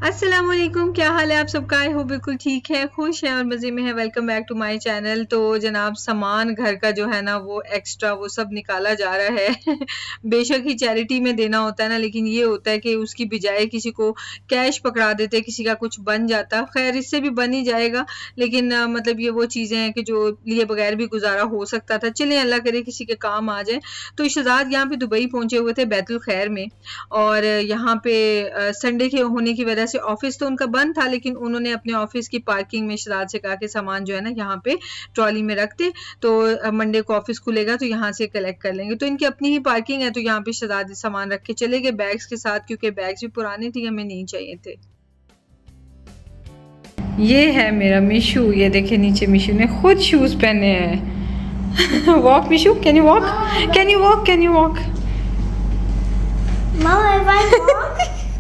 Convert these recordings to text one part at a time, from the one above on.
अस्सलाम वालेकुम, क्या हाल है आप सबका? आई होप बिल्कुल ठीक है, खुश हैं और मज़े में है। Welcome back to my channel. तो जनाब सामान घर का जो है ना वो एक्स्ट्रा वो सब निकाला जा रहा है। बेशक ही चैरिटी में देना होता है ना, लेकिन ये होता है कि उसकी बजाय किसी को कैश पकड़ा देते, किसी का कुछ बन जाता। खैर इससे भी बन ही जाएगा, लेकिन मतलब ये वो चीज़ें हैं कि जो लिए बगैर भी गुजारा हो सकता था। चलें अल्लाह करे किसी के काम आ जाए। तो शहजाद यहाँ पे दुबई पहुँचे हुए थे बैतुल खैर में, और यहाँ पे संडे के होने की वजह से ऑफिस तो उनका बंद था, लेकिन उन्होंने अपने ऑफिस की पार्किंग में शहजाद से कहा कि सामान जो है ना यहाँ पे ट्रॉली में रख दे, तो मंडे को ऑफिस खुलेगा तो यहाँ से कलेक्ट कर लेंगे। तो इनकी अपनी ही पार्किंग है, तो यहाँ पे शहजाद सामान रख के चले गए बैग्स के साथ, क्योंकि बैग्स भी पुराने थे, हमें नहीं चाहिए थे। ये है मेरा मिशू, ये देखे नीचे मिशू ने खुद शूज पहने हैं। Walk Mishu, can you walk, can you walk, can you walk? Mama,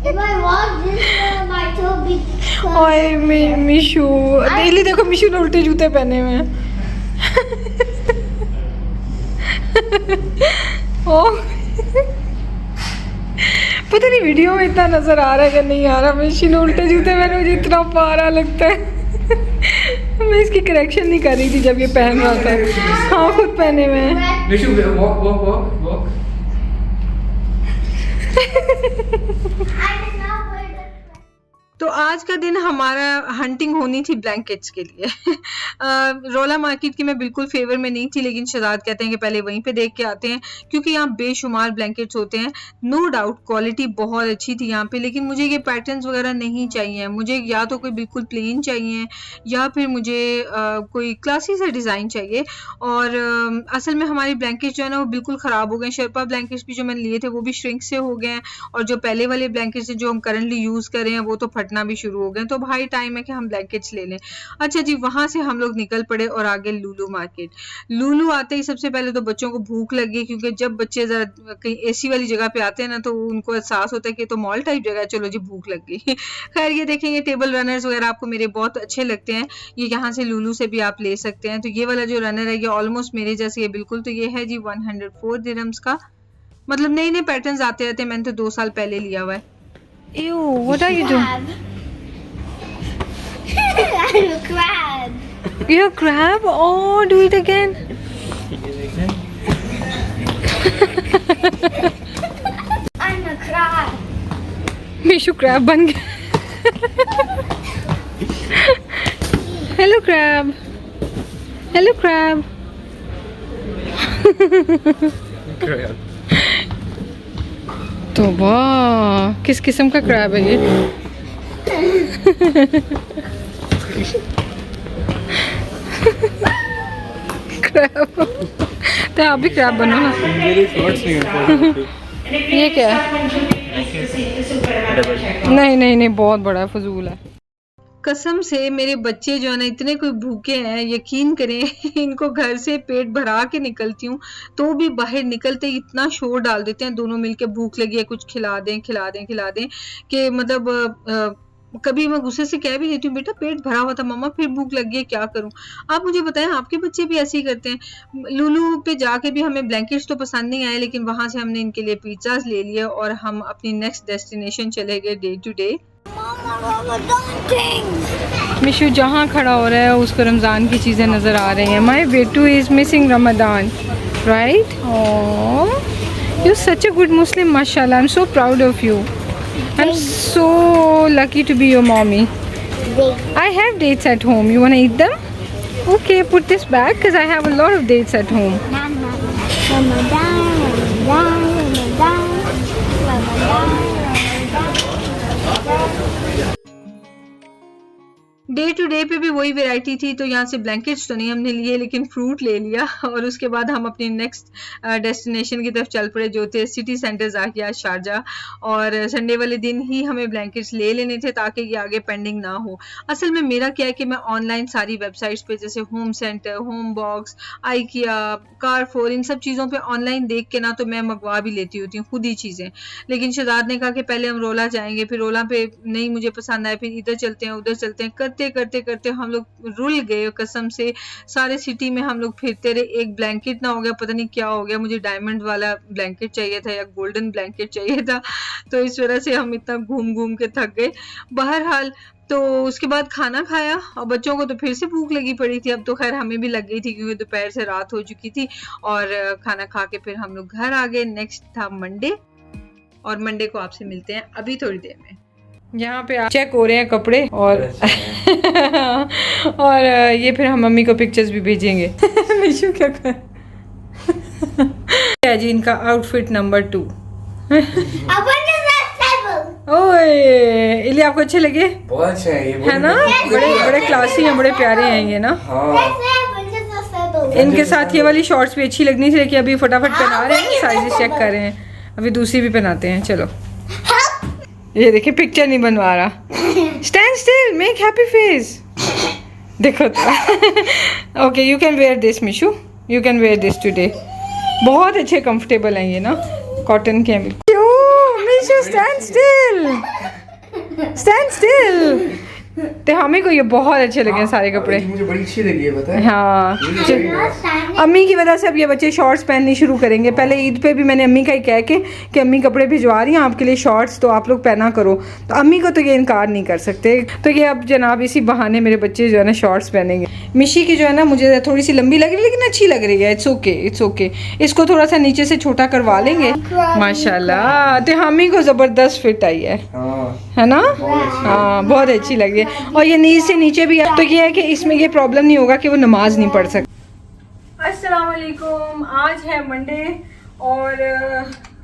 if I walk, this my toe be. ओए मिशू, डेली देखो मिशू ने उल्टे जूते पहने हुए हैं। ओ पता नहीं वीडियो में इतना नजर आ रहा है कि नहीं आ रहा, मिशू ने उल्टे जूते पहने, मुझे इतना प्यारा लगता है। मैं इसकी करेक्शन नहीं कर रही थी जब ये पहन रहा था। हाँ खुद पहने हुए हैं। Mishu walk walk walk walk. I did not wear the. तो आज का दिन हमारा हंटिंग होनी थी ब्लैंकेट्स के लिए। रोला मार्केट की मैं बिल्कुल फेवर में नहीं थी, लेकिन शहजाद कहते हैं कि पहले वहीं पे देख के आते हैं, क्योंकि यहाँ बेशुमार ब्लैंकेट्स होते हैं। नो डाउट क्वालिटी बहुत अच्छी थी यहाँ पे, लेकिन मुझे ये पैटर्न्स वगैरह नहीं चाहिए। मुझे या तो कोई बिल्कुल प्लेन चाहिए, या फिर मुझे कोई क्लासी सा डिज़ाइन चाहिए। और असल में हमारी ब्लैंकेट्स जो है ना वो बिल्कुल ख़राब हो गए। शेरपा ब्लैंकेट्स भी जो मैंने लिए थे वो भी श्रिंक से हो गए हैं, और जो पहले वाले ब्लैंकेट्स जो हम करंटली यूज़ कर रहे हैं वो तो फटना भी शुरू हो गए। तो भाई टाइम है कि हम ब्लैंकेट्स ले लें। अच्छा जी, वहां से हम लोग निकल पड़े और आगे लुलु मार्केट। लुलु आते ही सबसे पहले तो बच्चों को भूख लगी, क्योंकि जब बच्चे जरा कहीं एसी वाली जगह पे आते हैं ना तो उनको एहसास होता है कि तो मॉल टाइप जगह है, चलो जी भूख लग गई। खैर ये देखेंगे टेबल रनर्स वगैरह आपको मेरे बहुत अच्छे लगते हैं, ये यहाँ से लुलु से भी आप ले सकते हैं। तो ये वाला जो रनर है ये ऑलमोस्ट मेरे जैसे है बिल्कुल। तो ये है जी 104 दिरहम्स का। मतलब नए नए पैटर्न्स आते रहते हैं, मैंने तो 2 साल पहले लिया हुआ है। Ew, what are you doing? I'm a crab. You're a crab? Oh, do it again. I'm a crab. Mishu crab बन गया। Hello crab. Hello crab. तो वाह, किस किस्म का क्रैब है ये? क्रैब। तो आप भी क्रैब बनो ना। ये क्या है? नहीं नहीं नहीं, बहुत बड़ा है, फजूल है। कसम से मेरे बच्चे जो है ना इतने कोई भूखे हैं, यकीन करें। इनको घर से पेट भरा के निकलती हूँ तो भी बाहर निकलते ही इतना शोर डाल देते हैं, दोनों मिलके भूख लगी है कुछ खिला दें खिला दें खिला दें, कि मतलब कभी मैं गुस्से से कह भी देती हूँ बेटा पेट भरा हुआ था मम्मा, फिर भूख लगी है क्या करूँ। आप मुझे बताएं आपके बच्चे भी ऐसे ही करते हैं? लुलु पे जाके भी हमें ब्लैंकेट्स तो पसंद नहीं आए, लेकिन वहां से हमने इनके लिए पिज्जाज ले लिए और हम अपनी नेक्स्ट डेस्टिनेशन चले गए day to day. Mama, daunting. मिशू जहाँ खड़ा हो रहा है उसको रमज़ान की चीज़ें नज़र आ रही हैं। माई बेटू is missing Ramadan, right? Oh, you such a good Muslim, माशाल्लाह। I am so proud of you. I am so lucky to be your mommy. I have dates at home, you want to eat them? Okay, put this back because I have a lot of dates at home. Day to day पे भी वही variety थी, तो यहाँ से blankets तो नहीं हमने लिए, लेकिन फ्रूट ले लिया। और उसके बाद हम अपनी नेक्स्ट डेस्टिनेशन की तरफ चल पड़े, जो थे सिटी सेंटर जाकिया शारजाह। और संडे वाले दिन ही हमें ब्लैंकेट्स ले लेने थे ताकि ये आगे पेंडिंग ना हो। असल में मेरा क्या है कि मैं ऑनलाइन सारी वेबसाइट्स पे जैसे Home Centre, Home Box, IKEA, Carrefour, इन सब चीज़ों पे ऑनलाइन देख के ना तो मैं मंगवा भी लेती होती हूँ खुद ही चीज़ें। लेकिन शहजाद ने कहा कि पहले हम रोला जाएंगे, फिर रोला पे नहीं मुझे पसंद आया, फिर इधर चलते हैं उधर चलते हैं, करते करते करते करते हम लोग रुल गए कसम से। सारे सिटी में हम लोग फिरते रहे, एक ब्लैंकेट ना हो गया, पता नहीं क्या हो गया, मुझे डायमंड वाला ब्लैंकेट चाहिए था या गोल्डन ब्लैंकेट चाहिए था, तो इस वजह से हम इतना घूम घूम के थक गए। बहरहाल तो उसके बाद खाना खाया और बच्चों को तो फिर से भूख लगी पड़ी थी। अब तो खैर हमें भी लग गई थी क्योंकि दोपहर से रात हो चुकी थी। और खाना खा के फिर हम लोग घर आ गए। नेक्स्ट था मंडे, और मंडे को आपसे मिलते हैं अभी थोड़ी देर में। यहाँ पे चेक हो रहे हैं कपड़े और और ये फिर हम मम्मी को पिक्चर्स भी भेजेंगे। मिशू क्या कर जी, इनका आउटफिट नंबर 2। ओए इली, आपको अच्छे लगे? बहुत अच्छा है ना, बड़े बड़े क्लासी हैं, बड़े प्यारे हैं ये ना। इनके साथ ये वाली शॉर्ट्स भी अच्छी लगनी थी, लेकिन अभी फटाफट पहना रहे हैं, साइजेस चेक कर रहे हैं, अभी दूसरी भी पहनाते हैं। चलो ये देखिए, पिक्चर नहीं बनवा रहा। Stand still, make happy face. देखो तो okay, you can wear this Mishu, you can wear this today. बहुत अच्छे कंफर्टेबल हैं ये ना, कॉटन के हैं। Mishu stand still, stand still. तो हमें को ये बहुत अच्छे लगे हैं सारे कपड़े। मुझे बड़ी अच्छी लगी है, पता है? हाँ, अम्मी की वजह से अब ये बच्चे शॉर्ट्स पहननी शुरू करेंगे। पहले ईद पे भी मैंने अम्मी का ही कह के कि अम्मी कपड़े भिजवा रही हैं आपके लिए शॉर्ट्स, तो आप लोग पहना करो, तो अम्मी को तो ये इनकार नहीं कर सकते। तो ये अब जनाब इसी बहाने मेरे बच्चे जो है ना शॉर्ट्स पहनेंगे। मिशी की जो है ना मुझे थोड़ी सी लंबी लग रही है, लेकिन अच्छी लग रही है। It's okay, it's okay. इसको थोड़ा सा नीचे से छोटा करवा लेंगे। माशाल्लाह, तो हमी को ज़बरदस्त फिट आई है ना। हाँ, बहुत अच्छी लग रही है। और ये नी से नीचे भी है, तो ये है कि इसमें ये प्रॉब्लम नहीं होगा कि वो नमाज नहीं पढ़ सकते। अस्सलाम वालेकुम, आज है मंडे और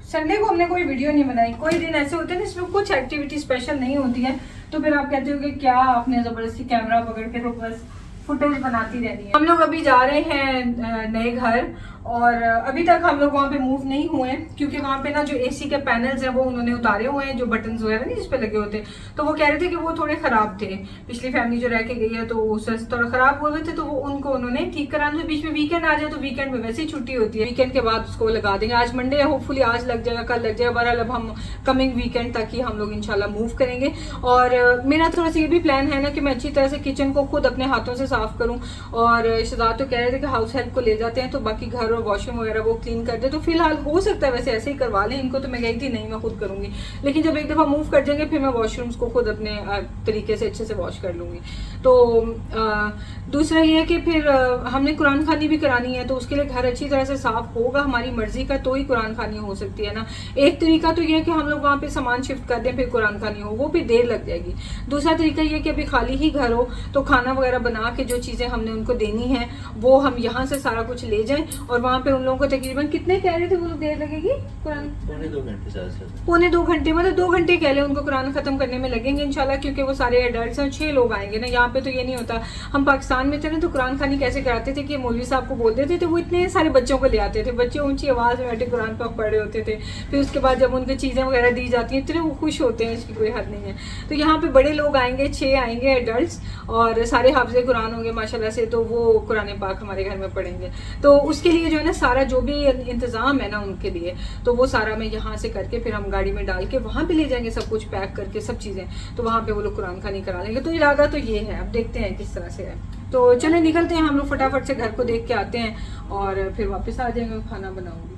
संडे को हमने कोई वीडियो नहीं बनाई। कोई दिन ऐसे होते हैं ना इसमें कुछ एक्टिविटी स्पेशल नहीं होती है, तो फिर आप कहते हो कि क्या आपने ज़बरदस्ती कैमरा पकड़ के तो बस फुटेज बनाती रहनी है। हम लोग अभी जा रहे हैं नए घर, और अभी तक हम लोग वहाँ पे मूव नहीं हुए क्योंकि वहाँ पे ना जो एसी के पैनल्स हैं वो उन्होंने उतारे हुए हैं, जो बटन्स वगैरह नहीं जिस पे लगे होते, तो वो कह रहे थे कि वो थोड़े ख़राब थे। पिछली फैमिली जो रह के गई है तो उससे थोड़ा ख़राब हुए थे, तो वो उनको उन्होंने ठीक कराना था। बीच में वीकेंड आ जाए तो वीकेंड में वैसे ही छुट्टी होती है, वीकेंड के बाद उसको लगा देंगे। आज मंडे है, होपफुली आज लग जाएगा, कल लग जाएगा। बहरहाल अब हम कमिंग वीकेंड तक ही हम लोग इंशाल्लाह मूव करेंगे। और मेरा थोड़ा सा ये भी प्लान है ना कि मैं अच्छी तरह से किचन को खुद अपने हाथों से साफ़ करूँ। और शहजाद तो कह रहे थे कि हाउस हेल्प को ले जाते हैं तो बाकी घर और वॉशरूम वगैरह क्लीन कर दे, तो फिलहाल हो सकता है वैसे ऐसे ही करवा लें इनको। तो मैं गई थी नहीं, मैं खुद करूंगी, लेकिन जब एक दफ़ा मूव कर जाएंगे फिर मैं वॉशरूम्स को खुद अपने तरीके से अच्छे से वॉश कर लूँगी। तो दूसरा ये है कि फिर हमने कुरान खानी भी करानी है, तो उसके लिए घर अच्छी तरह से साफ होगा हमारी मर्जी का, तो ही कुरान खानी हो सकती है ना। एक तरीका तो ये है कि हम लोग वहाँ पे सामान शिफ्ट कर दें फिर कुरान खानी हो, वो फिर देर लग जाएगी। दूसरा तरीका ये कि अभी खाली ही घर हो तो खाना वगैरह बना के जो चीज़ें हमने उनको देनी है वो हम यहाँ से सारा कुछ ले जाएं, और वहाँ पे उन लोगों को तकरीबन कितने कह रहे थे वो लोग देर लगेगी कुरान? पौने 2 घंटे, मतलब 2 घंटे कह लें उनको कुरान खत्म करने में लगेंगे इंशाल्लाह, क्योंकि वो सारे एडल्ट्स हैं। 6 लोग आएंगे ना, यहाँ पे तो ये नहीं होता। हम पाकिस्तान में थे ना तो कुरान खानी कैसे कराते थे कि मौलवी साहब को बोल देते थे, वो इतने सारे बच्चों को ले आते थे, बच्चे ऊंची आवाज़ में बैठे कुरान पाक पढ़ रहे होते थे। फिर उसके बाद जब उनको चीज़ें वगैरह दी जाती हैं इतने वो खुश होते हैं, इसकी कोई हद नहीं है। तो यहाँ पे बड़े लोग आएंगे, 6 आएंगे एडल्ट्स, और सारे हाफिज़े कुरान होंगे माशाल्लाह से, तो वो कुरान पाक हमारे घर में पढ़ेंगे। तो उसके लिए जो है ना सारा जो भी इंतज़ाम है ना उनके लिए, तो वो सारा मैं यहाँ से करके फिर हम गाड़ी में डाल के वहाँ पे ले जाएंगे, सब कुछ पैक करके सब चीज़ें, तो वहाँ पे वो लोग कुरान खानी करा लेंगे। तो इरादा तो ये है, अब देखते हैं किस तरह से है। तो चले निकलते हैं हम लोग, फटाफट से घर को देख के आते हैं और फिर वापस आ जाएंगे, खाना बनाऊंगी।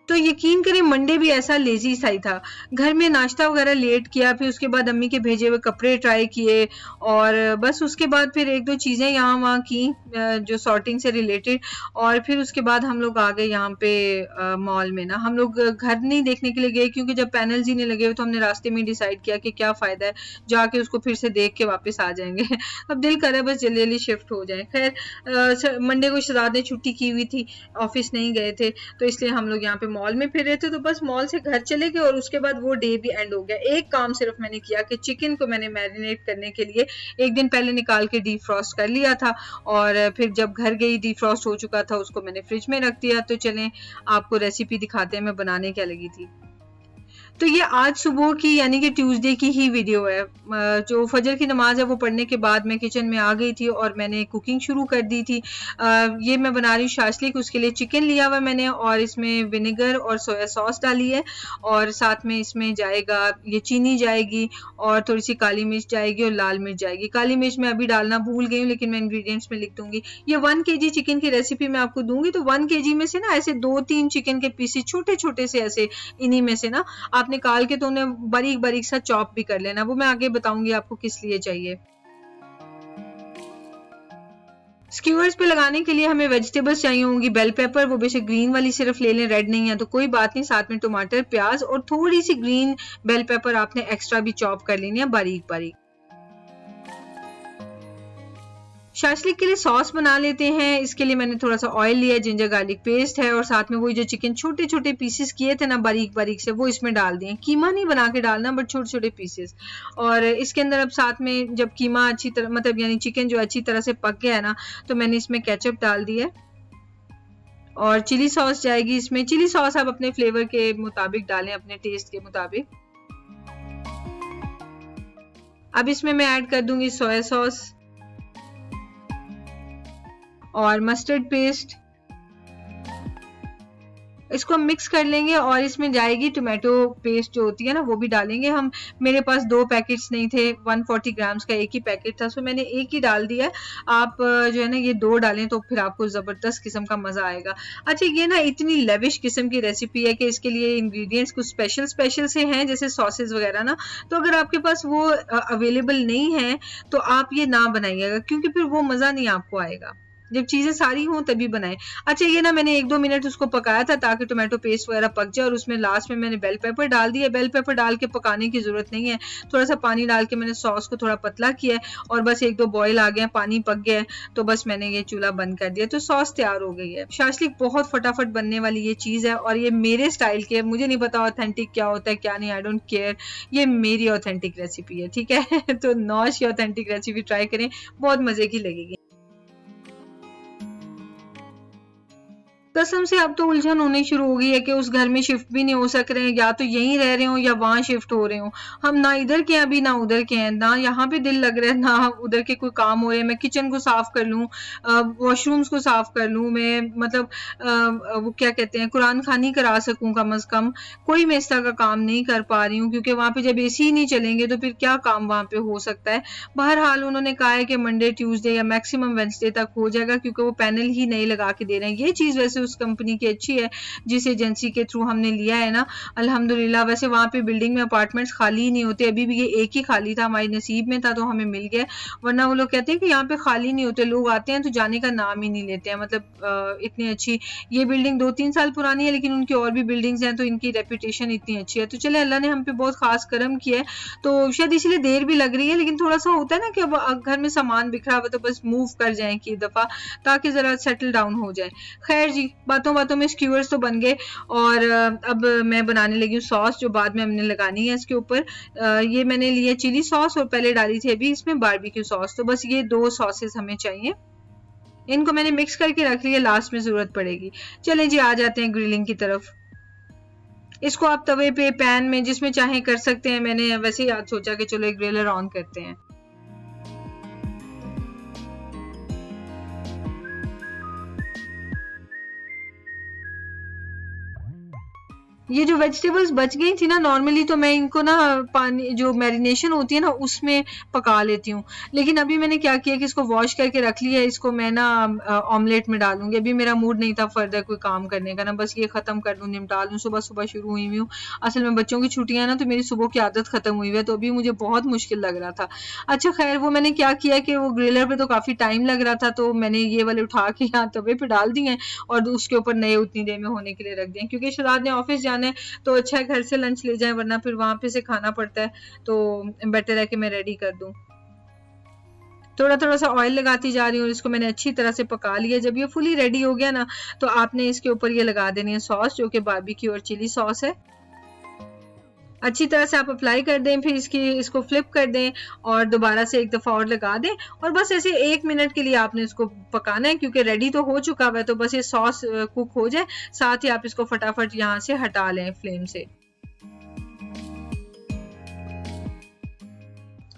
तो यकीन करें मंडे भी ऐसा लेजी सा ही था। घर में नाश्ता वगैरह लेट किया, फिर उसके बाद अम्मी के भेजे हुए कपड़े ट्राई किए, और बस उसके बाद फिर 1-2 चीज़ें यहाँ वहाँ की जो सॉर्टिंग से रिलेटेड, और फिर उसके बाद हम लोग आ गए यहाँ पे मॉल में ना। हम लोग घर नहीं देखने के लिए गए क्योंकि जब पैनल्स ही नहीं लगे हुए तो हमने रास्ते में डिसाइड किया कि क्या फ़ायदा है जाके उसको फिर से देख के वापस आ जाएंगे। अब दिल करे बस जल्दी जल्दी शिफ्ट हो जाए। खैर मंडे को शहजाद ने छुट्टी की हुई थी, ऑफिस नहीं गए थे, तो इसलिए हम लोग यहाँ पे मॉल में फिर रहे थे। तो बस मॉल से घर चले गए और उसके बाद वो डे भी एंड हो गया। एक काम सिर्फ मैंने किया कि चिकन को मैंने मैरिनेट करने के लिए एक दिन पहले निकाल के डीप फ्रॉस्ट कर लिया था, और फिर जब घर गई डीप फ्रॉस्ट हो चुका था, उसको मैंने फ्रिज में रख दिया। तो चलें आपको रेसिपी दिखाते हैं मैं बनाने क्या लगी थी। तो ये आज सुबह की यानी कि ट्यूसडे की ही वीडियो है। जो फजर की नमाज है वो पढ़ने के बाद मैं किचन में आ गई थी और मैंने कुकिंग शुरू कर दी थी। ये मैं बना रही हूँ शाशलिक, उसके लिए चिकन लिया हुआ मैंने और इसमें विनेगर और सोया सॉस डाली है और साथ में इसमें जाएगा ये चीनी जाएगी और थोड़ी सी काली मिर्च जाएगी और लाल मिर्च जाएगी। काली मिर्च मैं अभी डालना भूल गई हूँ लेकिन मैं इंग्रेडिएंट्स में लिख दूंगी। ये 1 kg चिकन की रेसिपी मैं आपको दूंगी तो 1 kg में से ना ऐसे 2-3 चिकन के पीसेस छोटे छोटे से ऐसे इन्हीं में से ना आप निकाल के तो उन्हें बारीक बारीक सा चॉप भी कर लेना। वो मैं आगे बताऊंगी आपको किस लिए चाहिए। स्क्यूअर्स पे लगाने के लिए हमें वेजिटेबल्स चाहिए होंगी। बेल पेपर वो बेशक ग्रीन वाली सिर्फ ले लें, रेड नहीं है तो कोई बात नहीं। साथ में टमाटर, प्याज और थोड़ी सी ग्रीन बेल पेपर आपने एक्स्ट्रा भी चॉप कर लेनी है बारीक बारीक। शाशलिक के लिए सॉस बना लेते हैं। इसके लिए मैंने थोड़ा सा ऑयल लिया, जिंजर गार्लिक पेस्ट है और साथ में वही जो चिकन छोटे छोटे पीसेस किए थे ना बारीक बारीक से वो इसमें डाल दिए। कीमा नहीं बना के डालना बट छोटे छोटे पीसेस। और इसके अंदर अब साथ में जब कीमा अच्छी तरह मतलब यानी चिकन जो अच्छी तरह से पक गया है ना तो मैंने इसमें केचप डाल दिया और चिली सॉस जाएगी इसमें। चिली सॉस आप अपने फ्लेवर के मुताबिक डालें, अपने टेस्ट के मुताबिक। अब इसमें मैं ऐड कर दूंगी सोया सॉस और मस्टर्ड पेस्ट। इसको हम मिक्स कर लेंगे और इसमें जाएगी टोमेटो पेस्ट जो होती है ना वो भी डालेंगे हम। मेरे पास 2 पैकेट्स नहीं थे, 140 ग्राम्स का एक ही पैकेट था, सो मैंने एक ही डाल दिया। आप जो है ना ये 2 डालें तो फिर आपको ज़बरदस्त किस्म का मज़ा आएगा। अच्छा ये ना इतनी लेविश किस्म की रेसिपी है कि इसके लिए इंग्रेडिएंट्स कुछ स्पेशल से हैं जैसे सॉसेज वगैरह ना, तो अगर आपके पास वो अवेलेबल नहीं है तो आप ये ना बनाइएगा क्योंकि फिर वो मज़ा नहीं आपको आएगा। जब चीजें सारी हों तभी बनाएं। अच्छा ये ना मैंने 1-2 मिनट उसको पकाया था ताकि टोमेटो पेस्ट वगैरह पक जाए और उसमें लास्ट में मैंने बेल पेपर डाल दिया। बेल पेपर डाल के पकाने की जरूरत नहीं है, थोड़ा सा पानी डाल के मैंने सॉस को थोड़ा पतला किया है और बस 1-2 बॉयल आ गया, पानी पक गया है तो बस मैंने ये चूल्हा बंद कर दिया तो सॉस तैयार हो गई है। शाशलिक बहुत फटाफट बनने वाली ये चीज है और ये मेरे स्टाइल की है। मुझे नहीं पता ऑथेंटिक क्या होता है क्या नहीं, आई डोंट केयर, ये मेरी ऑथेंटिक रेसिपी है, ठीक है। तो नौश की ऑथेंटिक रेसिपी ट्राई करें, बहुत मजे की लगेगी। कसम से अब तो उलझन होनी शुरू हो गई है कि उस घर में शिफ्ट भी नहीं हो सक रहे हैं, या तो यहीं रह रहे हो या वहां शिफ्ट हो रहे हो। हम ना इधर के हैं अभी ना उधर के हैं, ना यहाँ पे दिल लग रहा है ना उधर के कोई काम हो रहे हैं। मैं किचन को साफ कर लूँ, वॉशरूम्स को साफ कर लूँ, मैं मतलब वो क्या कहते हैं कुरान खानी करा सकूँ कम अज कम, कोई मैं इस तरह का काम नहीं कर पा रही हूँ क्योंकि वहाँ पे जब एसी ही नहीं चलेंगे तो फिर क्या काम वहाँ पे हो सकता है। बहरहाल उन्होंने कहा है कि मंडे ट्यूसडे या मैक्सिमम वेडनेसडे तक हो जाएगा क्योंकि वो पैनल ही नहीं लगा के दे रहे हैं। ये चीज़ वैसे उस कंपनी की अच्छी है जिस एजेंसी के थ्रू हमने लिया है ना, अल्हम्दुलिल्लाह। वैसे वहाँ पे बिल्डिंग में अपार्टमेंट्स खाली ही नहीं होते, अभी भी ये एक ही खाली था, हमारी नसीब में था तो हमें मिल गया, वरना वो लोग कहते हैं कि यहाँ पे खाली नहीं होते, लोग आते हैं तो जाने का नाम ही नहीं लेते हैं। मतलब इतनी अच्छी ये बिल्डिंग 2-3 साल पुरानी है लेकिन उनकी और भी बिल्डिंग्स हैं तो इनकी रेपुटेशन इतनी अच्छी है। तो चले अल्लाह ने हम पे बहुत खास करम किया है, तो शायद इसलिए देर भी लग रही है लेकिन थोड़ा सा होता है ना कि अब घर में सामान बिखरा हुआ तो बस मूव कर जाएं कि दफा ताकि जरा सेटल डाउन हो जाए। खैर जी, बातों बातों में स्क्यूअर्स तो बन गए और अब मैं बनाने लगी हूँ सॉस जो बाद में हमने लगानी है इसके ऊपर। ये मैंने लिए चिली सॉस और पहले डाली थी अभी इसमें बारबेक्यू सॉस, तो बस ये 2 सॉसेस हमें चाहिए। इनको मैंने मिक्स करके रख लिया, लास्ट में जरूरत पड़ेगी। चलें जी आ जाते हैं ग्रिलिंग की तरफ। इसको आप तवे पे पैन में जिसमें चाहें कर सकते हैं, मैंने वैसे ही आज सोचा कि चलो एक ग्रिलर ऑन करते हैं। ये जो वेजिटेबल्स बच गई थी ना, नॉर्मली तो मैं इनको ना पानी जो मैरिनेशन होती है ना उसमें पका लेती हूँ, लेकिन अभी मैंने क्या किया कि इसको वॉश करके रख लिया है। इसको मैं ना ऑमलेट में डालूंगी। अभी मेरा मूड नहीं था फर्दर कोई काम करने का ना, बस ये खत्म कर लूँ, निपटा लूँ। सुबह सुबह शुरू हुई हूँ, असल में बच्चों की छुट्टियां ना तो मेरी सुबह की आदत खत्म हुई है, तो अभी मुझे बहुत मुश्किल लग रहा था। अच्छा खैर वो मैंने क्या किया कि वो ग्रिलर पे तो काफी टाइम लग रहा था तो मैंने ये वाले उठा के यहाँ तवे पे डाल दिए और उसके ऊपर नए उतनी देर में होने के लिए रख दिए, क्योंकि शराद ने ऑफिस जाना है तो अच्छा है घर से लंच ले जाए वरना फिर वहां पे से खाना पड़ता है, तो बेटर है कि मैं रेडी कर दूं। थोड़ा थोड़ा सा ऑयल लगाती जा रही हूँ, इसको मैंने अच्छी तरह से पका लिया। जब ये फुली रेडी हो गया ना तो आपने इसके ऊपर ये लगा देनी है सॉस जो कि बारबेक्यू और चिली सॉस है। अच्छी तरह से आप अप्लाई कर दें, फिर इसको फ्लिप कर दें और दोबारा से एक दफ़ा और लगा दें और बस ऐसे 1 मिनट के लिए आपने इसको पकाना है क्योंकि रेडी तो हो चुका हुआ है, तो बस ये सॉस कुक हो जाए, साथ ही आप इसको फटाफट यहाँ से हटा लें फ्लेम से।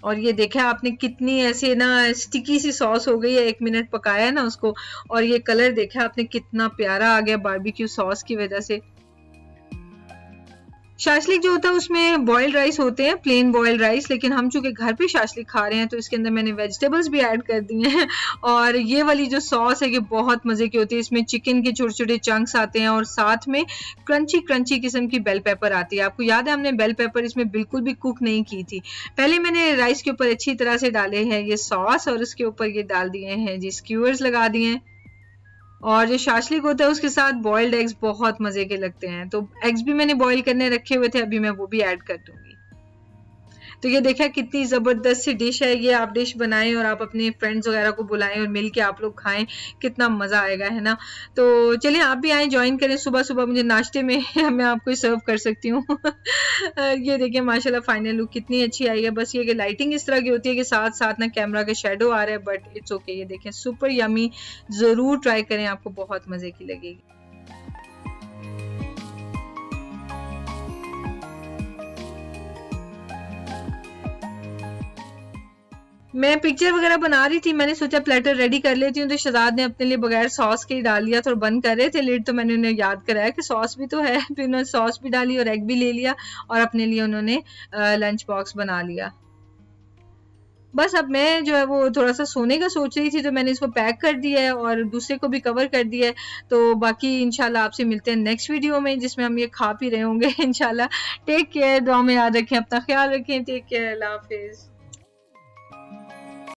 और ये देखा आपने कितनी ऐसे ना स्टिकी सी सॉस हो गई है, 1 मिनट पकाया है ना उसको, और ये कलर देखा आपने कितना प्यारा आ गया बारबेक्यू सॉस की वजह से। शाशलिक जो होता है उसमें बॉइल्ड राइस होते हैं, प्लेन बॉइल्ड राइस, लेकिन हम चूंकि घर पे शाशलिक खा रहे हैं तो इसके अंदर मैंने वेजिटेबल्स भी ऐड कर दिए हैं। और ये वाली जो सॉस है ये बहुत मज़े की होती है, इसमें चिकन के छोटे छोटे चंक्स आते हैं और साथ में क्रंची क्रंची किस्म की बेल पेपर आती है। आपको याद है हमने बेल पेपर इसमें बिल्कुल भी कुक नहीं की थी। पहले मैंने राइस के ऊपर अच्छी तरह से डाले हैं ये सॉस और उसके ऊपर ये डाल दिए हैं जी स्क्यूअर्स लगा दिए हैं। और जो शाशलिक होता है उसके साथ बॉइल्ड एग्स बहुत मजे के लगते हैं, तो एग्स भी मैंने बॉईल करने रखे हुए थे, अभी मैं वो भी ऐड कर दूंगी। तो ये देखा कितनी जबरदस्त सी डिश है, ये आप डिश बनाएं और आप अपने फ्रेंड्स वगैरह को बुलाएं और मिलके आप लोग खाएं, कितना मजा आएगा, है ना। तो चलिए आप भी आए, ज्वाइन करें, सुबह सुबह मुझे नाश्ते में मैं आपको सर्व कर सकती हूँ। ये देखिए माशाल्लाह फाइनल लुक कितनी अच्छी आई है। बस ये कि लाइटिंग इस तरह की होती है कि साथ साथ ना कैमरा का शेडो आ रहा है, बट इट्स ओके। ये देखें सुपर यमी, जरूर ट्राई करें, आपको बहुत मजे की लगेगी। मैं पिक्चर वगैरह बना रही थी, मैंने सोचा प्लेटर रेडी कर लेती हूँ, तो शहजाद ने अपने लिए बगैर सॉस के ही डाल लिया था और बंद कर रहे थे लिड, तो मैंने उन्हें याद कराया कि सॉस भी तो है, फिर उन्होंने सॉस भी डाली और एग भी ले लिया और अपने लिए उन्होंने लंच बॉक्स बना लिया। बस अब मैं जो है वो थोड़ा सा सोने का सोच रही थी, तो मैंने इसको पैक कर दिया है और दूसरे को भी कवर कर दिया है। तो बाकी इंशाल्लाह आपसे मिलते हैं नेक्स्ट वीडियो में, जिसमें हम ये खा पी रहे होंगे इंशाल्लाह। टेक केयर, दुआ में याद रखें, अपना ख्याल रखें, टेक केयर, अल्लाह हाफिज।